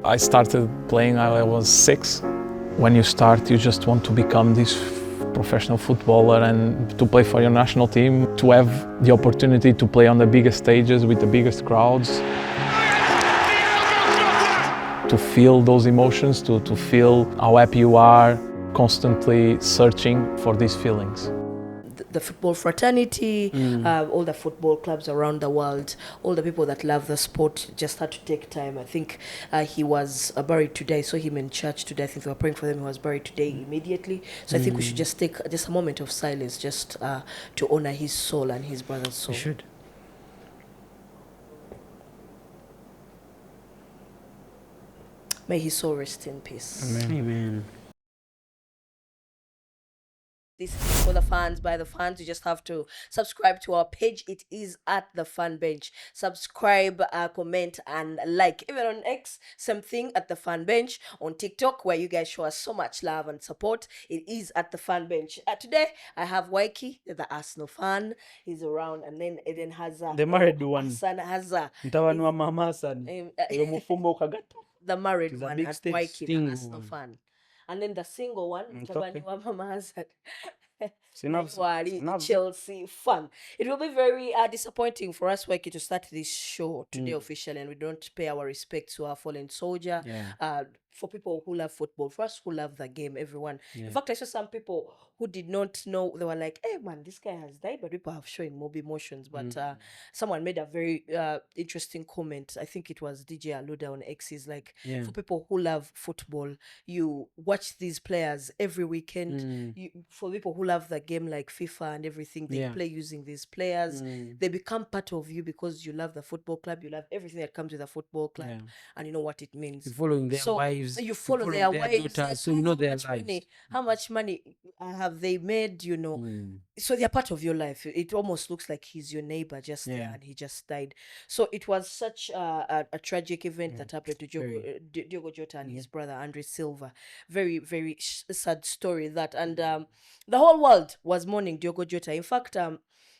I started playing when I was 6. When you start, you just want to become this professional footballer and to play for your national team, to have the opportunity to play on the biggest stages with the biggest crowds, to feel those emotions, to feel how happy you are, constantly searching for these feelings. The football fraternity, all the football clubs around the world, all the people that love the sport just had to take time. I think he was buried today. I saw him in church today. I think they were praying for him. He was buried today immediately. So I think we should just take just a moment of silence just to honor his soul and his brother's soul. We should. May his soul rest in peace. Amen. This is for the fans, by the fans. You just have to subscribe to our page. It is at the Fan Bench. Subscribe, comment, and like. Even on X, same thing at the Fan Bench. On TikTok, where you guys show us so much love and support, it is at the Fan Bench. Today, I have Waiki, the Arsenal fan. He's around, and then Eden has The married one. Hassan has Ntawanwa mama Hassan. Mufumbo kagata. the married It's a one big at stage. Waiki, the Single Arsenal one. fan. And then the single one, It's okay. Tabani Mama Hassan. Sinavs- Wali, Sinavs- Chelsea fan. It will be very disappointing for us, Waiki, to start this show today officially, and we don't pay our respect to our fallen soldier. Yeah. For people who love football, for us who love the game, everyone. Yeah. In fact, I saw some people who did not know. They were like, "Hey, man, this guy has died," but people have shown more emotions. But someone made a very interesting comment. I think it was DJ Aluda on X. Is like, Yeah. for people who love football, you watch these players every weekend. For people who love the game like FIFA and everything, they Yeah. play using these players. They become part of you because you love the football club. You love everything that comes with a football club, Yeah. and you know what it means. You're following their So wives. you follow follow their wives, daughters, like, so you know their much lives. money, how much money have they made, so they're part of your life. It almost looks like he's your neighbor just there, Yeah. and he just died. So it was such a tragic event that happened to Diogo Jota and his brother Andre Silva. Very, very sad story that, and the whole world was mourning Diogo Jota. In fact,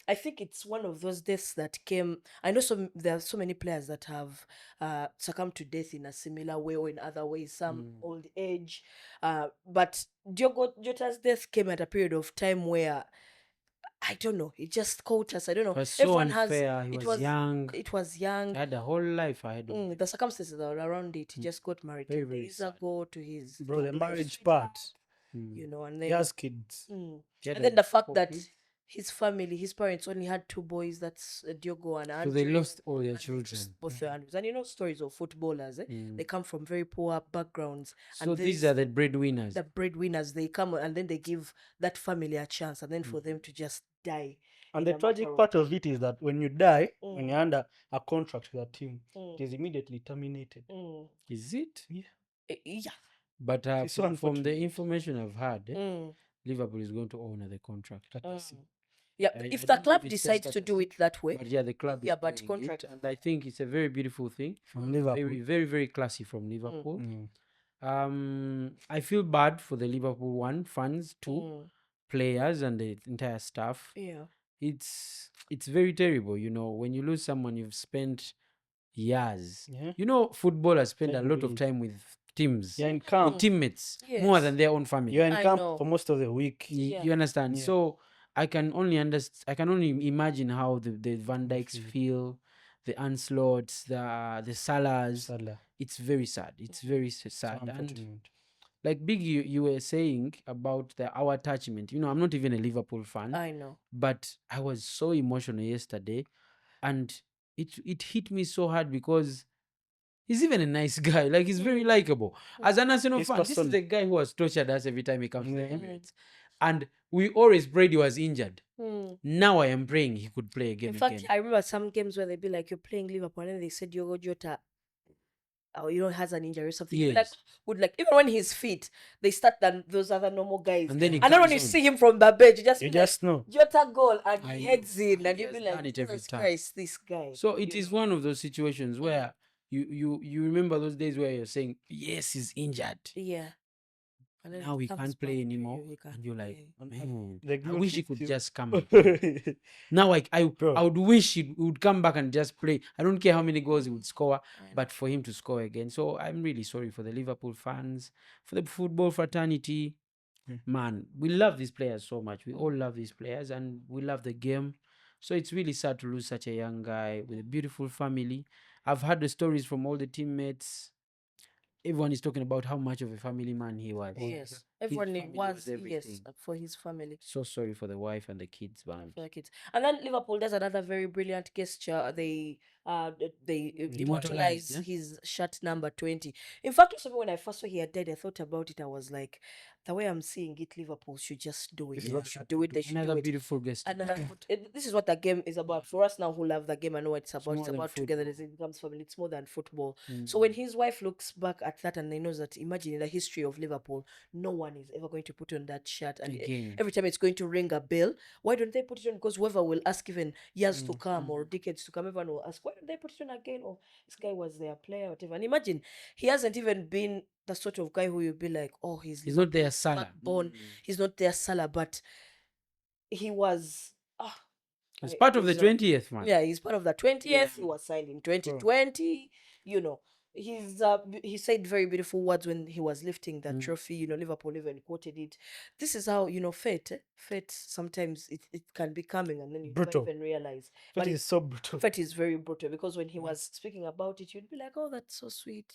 I think it's one of those deaths that came. I know there are so many players that have succumbed to death in a similar way or in other ways, some old age. But Diogo Jota's death came at a period of time where, I don't know, it just caught us. I don't know. It was so Everyone unfair. has. He was young. It was young. He had a whole life ahead of him. The circumstances that were around it. He just got married Very, 2 very days sad. ago to his Bro, the life marriage sweetheart, part. and He then has kids. He had and then the fact 4 that kids. his family, his parents only had 2 boys. That's Diogo and So Andre. they lost all their And they children. lost both their Andrews. And you know stories of footballers. They come from very poor backgrounds. So and these are the breadwinners. the breadwinners. They come and then they give that family a chance, and then for them to just die. And in the a tragic matter of- part of it is that when you die, when you're under a contract with a team, it is immediately terminated. Is it? Yeah. But It's so from the unfortunate. information I've had, Liverpool is going to honor the contract. Yeah, I if don't the know club if it's decides just to a do it that way, But yeah, the club is Yeah, but doing contract- it, and I think it's a very beautiful thing. From Liverpool. Very, very, very classy from Liverpool. I feel bad for the Liverpool fans too, players and the entire staff. yeah. It's very terrible, when you lose someone you've spent years. Yeah. Footballers spend a lot of With- time with teams, You're in with camp. teammates, more Yes. than their own family. You're in I camp know. for most of the week. Yeah. You understand? Yeah. So I can only I can only imagine how the Van Dijks feel, the Anslots, the Salahs. Salah. It's very sad. It's very sad. So And unfortunate. like Big, you were saying about our attachment. I'm not even a Liverpool fan, I know. but I was so emotional yesterday, and it hit me so hard because he's even a nice guy. Like, he's very likable. As an Arsenal His fan, this is person- the guy who has tortured us every time he comes to the Yeah. Emirates. And we always prayed he was injured. Now I am praying he could play again. In fact, I remember some games where they'd be like, you're playing Liverpool, and then they said Diogo Jota, has an injury or something. You'd be Yes. like, even when he's fit, they start those other normal guys. And then he And then when comes you on. see him from the bench, you just You be like, just know. Jota goal, and I he know. heads in, and He you'll be has like, done it every Jesus time. Christ, this guy. So it is one of those situations where you remember those days where you're saying, yes, he's injured. Yeah. And then Now it he comes can't back play to anymore, you, he can't and you're like, play. man, The I glue wish he hits could you. just come and play. Now I Bro. would wish he would come back and just play. I don't care how many goals he would score, but for him to score again. So I'm really sorry for the Liverpool fans, for the football fraternity. Man, we love these players so much. We all love these players and we love the game. So it's really sad to lose such a young guy with a beautiful family. I've heard the stories from all the teammates. Everyone is talking about how much of a family man he was. Yes, His everyone family was, yes, everything. for his family. So sorry for the wife and the kids, man. For the kids. And then Liverpool does another very brilliant gesture. They Immortalized, immortalize yeah? his shirt number 20. In fact, also when I first saw he had died, I thought about it. I was like, the way I'm seeing it, Liverpool should just do it. This is They what should do it. They should Another do it. beautiful gesture. And this is what the game is about. For us now who love the game and know what it's about. more It's than about football. togetherness. It becomes family. It's more than football. So when his wife looks back at that and he knows that, imagine in the history of Liverpool, no one is ever going to put on that shirt. And Again. every time it's going to ring a bell, why don't they put it on? Because whoever will ask even years to come or decades to come, everyone will ask, why don't they put it on again? Or this guy was their player, whatever. And imagine, he hasn't even been the sort of guy who you'll be like, oh, he's not their Liverpool's Salah. backbone. He's not their Salah, but he was. It's part of the he's 20th, man. Yeah, he's part of the 20th. He was signed in 2020. You know, he said very beautiful words when he was lifting the trophy. You know, Liverpool even quoted it. This is how, fate sometimes it can be coming and then you Brutal. don't even realize. That But is so brutal. fate is very brutal because when he was speaking about it, you'd be like, oh, that's so sweet,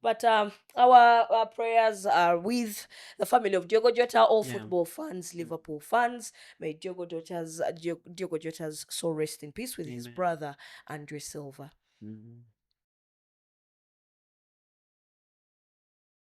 But our prayers are with the family of Diogo Jota, all football fans, Liverpool fans. May Diogo Jota's soul rest in peace with his brother, Andre Silva.